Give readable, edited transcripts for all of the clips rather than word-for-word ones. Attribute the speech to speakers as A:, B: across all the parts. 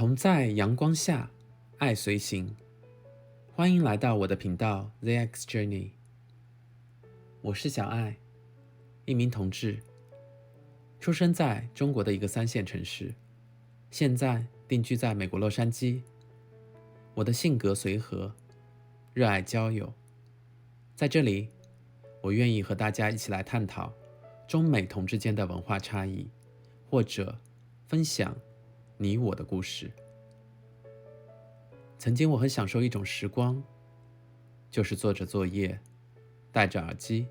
A: 同在阳光下，爱随行。欢迎来到我的频道 ZX Journey。我是小爱，一名同志，出生在中国的一个3线城市，现在定居在美国洛杉矶。我的性格随和，热爱交友。在这里，我愿意和大家一起来探讨中美同志间的文化差异，或者分享你我的故事。曾经我很享受一种时光，就是做着作业，戴着耳机，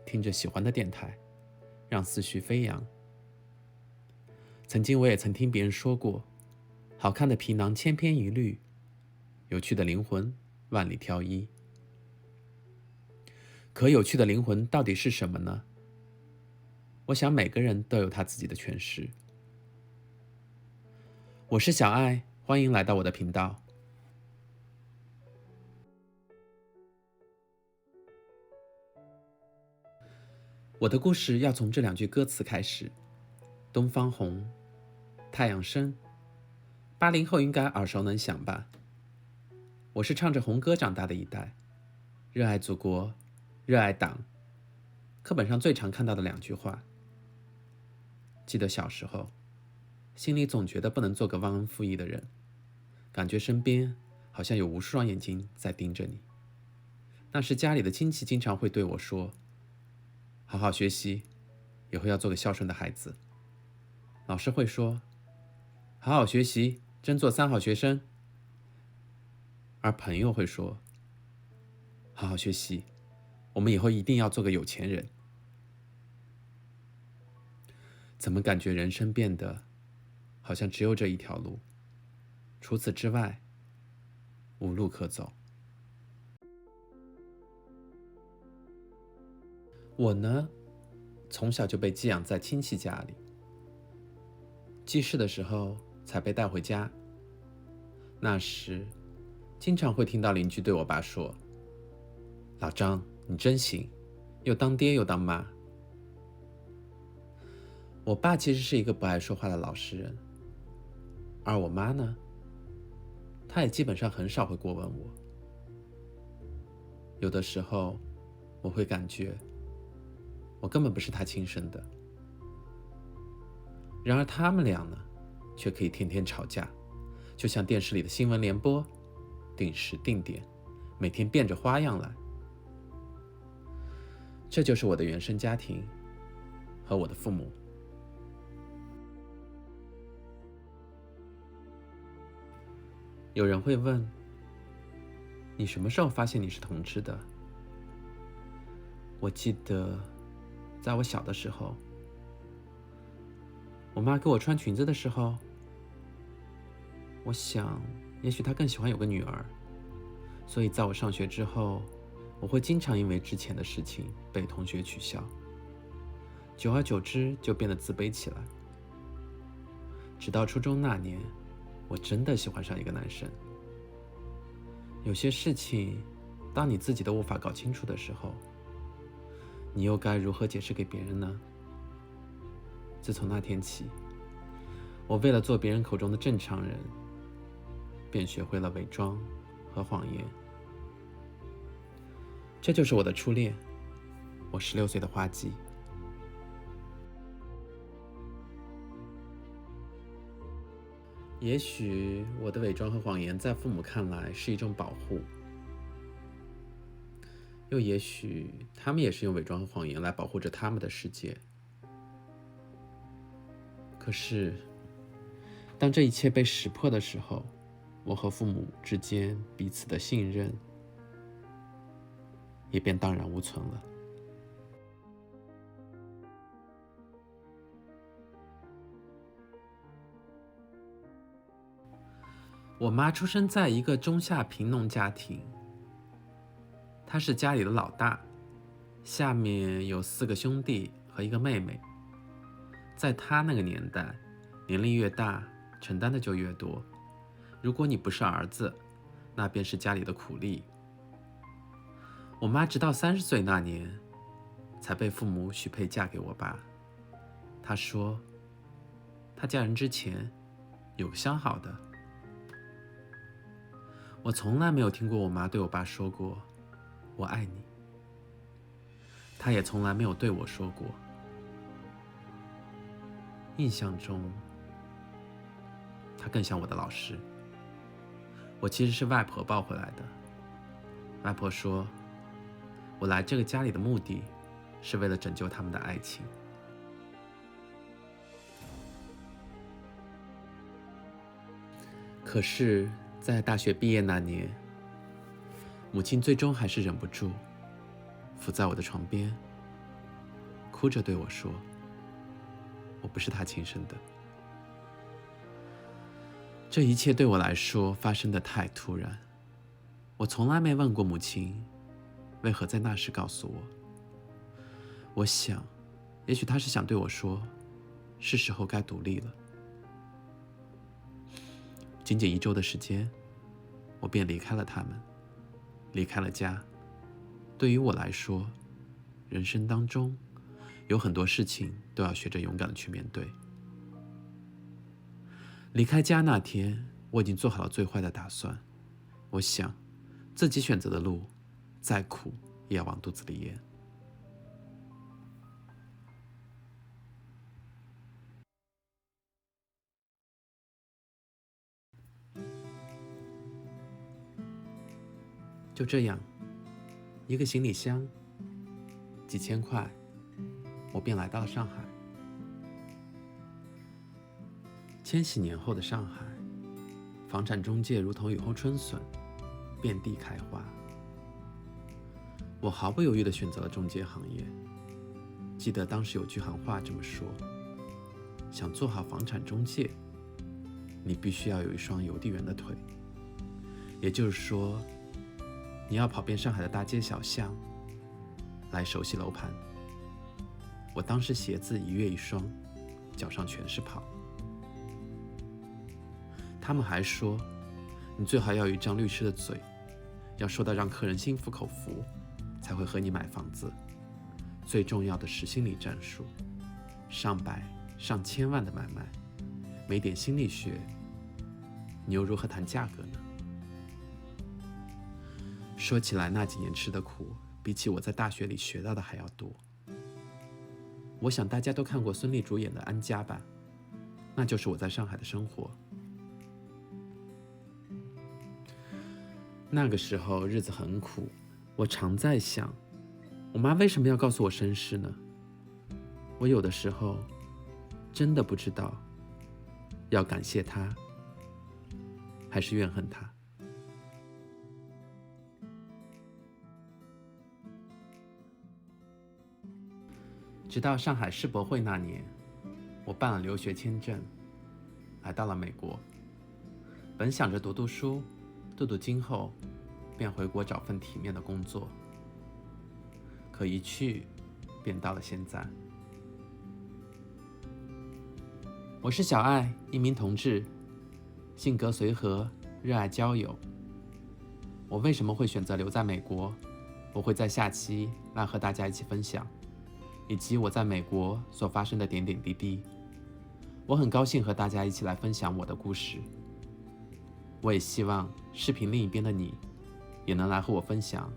A: 听着喜欢的电台，让思绪飞扬。曾经我也曾听别人说过，好看的皮囊千篇一律，有趣的灵魂万里挑一。可有趣的灵魂到底是什么呢？我想每个人都有他自己的诠释。我是小爱，欢迎来到我的频道。我的故事要从这2句歌词开始。东方红，太阳升，80后应该耳熟能详吧。我是唱着红歌长大的一代，热爱祖国，热爱党，课本上最常看到的2句话。记得小时候，心里总觉得不能做个忘恩负义的人，感觉身边好像有无数双眼睛在盯着你。那时家里的亲戚经常会对我说，好好学习，以后要做个孝顺的孩子。老师会说，好好学习，争做3好学生。而朋友会说，好好学习，我们以后一定要做个有钱人。怎么感觉人生变得好像只有这一条路，除此之外无路可走。我呢，从小就被寄养在亲戚家里，记事的时候才被带回家。那时经常会听到邻居对我爸说，老张你真行，又当爹又当妈。我爸其实是一个不爱说话的老实人，而我妈呢，她也基本上很少会过问我。有的时候我会感觉我根本不是她亲生的，然而他们俩呢，却可以天天吵架，就像电视里的新闻联播，定时定点，每天变着花样来。这就是我的原生家庭和我的父母。有人会问，你什么时候发现你是同志的？我记得在我小的时候，我妈给我穿裙子的时候，我想也许她更喜欢有个女儿，所以在我上学之后，我会经常因为之前的事情被同学取笑，久而久之就变得自卑起来。直到初中那年，我真的喜欢上一个男生。有些事情，当你自己都无法搞清楚的时候，你又该如何解释给别人呢？自从那天起，我为了做别人口中的正常人，便学会了伪装和谎言。这就是我的初恋，我16岁的花季。也许我的伪装和谎言在父母看来是一种保护，又也许他们也是用伪装和谎言来保护着他们的世界。可是当这一切被识破的时候，我和父母之间彼此的信任也便荡然无存了。我妈出生在一个中下贫农家庭，她是家里的老大，下面有4个兄弟和1个妹妹。在她那个年代，年龄越大，承担的就越多。如果你不是儿子，那便是家里的苦力。我妈直到30岁那年，才被父母许配嫁给我爸。她说，她嫁人之前有个相好的，我从来没有听过我妈对我爸说过“我爱你”，她也从来没有对我说过。印象中，她更像我的老师。我其实是外婆抱回来的。外婆说，我来这个家里的目的是为了拯救他们的爱情。可是，在大学毕业那年，母亲最终还是忍不住伏在我的床边，哭着对我说：“我不是她亲生的。”这一切对我来说发生得太突然，我从来没问过母亲为何在那时告诉我。我想，也许她是想对我说，是时候该独立了。仅仅1周的时间，我便离开了他们，离开了家。对于我来说，人生当中有很多事情都要学着勇敢的去面对。离开家那天，我已经做好了最坏的打算。我想，自己选择的路，再苦也要往肚子里咽。就这样，一个行李箱，几千块，我便来到了上海。千禧年后的上海，房产中介如同雨后春笋，遍地开花。我毫不犹豫地选择了中介行业。记得当时有句行话这么说：想做好房产中介，你必须要有一双邮递员的腿。也就是说，你要跑遍上海的大街小巷，来熟悉楼盘。我当时鞋子1月1双，脚上全是泡。他们还说，你最好要有一张律师的嘴，要说到让客人心服口服，才会和你买房子。最重要的是心理战术，上百上千万的买卖，没点心理学，你又如何谈价格呢？说起来，那几年吃的苦，比起我在大学里学到的还要多。我想大家都看过孙俪主演的《安家》吧，那就是我在上海的生活。那个时候日子很苦，我常在想，我妈为什么要告诉我身世呢？我有的时候真的不知道要感谢她，还是怨恨她。直到上海世博会那年，我办了留学签证，来到了美国。本想着读读书，镀镀金后，便回国找份体面的工作。可一去，便到了现在。我是小爱，一名同志，性格随和，热爱交友。我为什么会选择留在美国？我会在下期来和大家一起分享，以及我在美国所发生的点点滴滴。我很高兴和大家一起来分享我的故事。我也希望视频另一边的你，也能来和我分享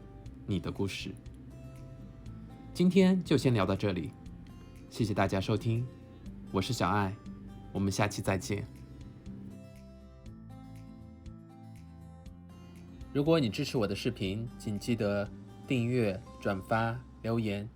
A: 你的故事。今天就先聊到这里，谢谢大家收听，我是小爱，我们下期再见。如果你支持我的视频，请记得订阅、转发、留言，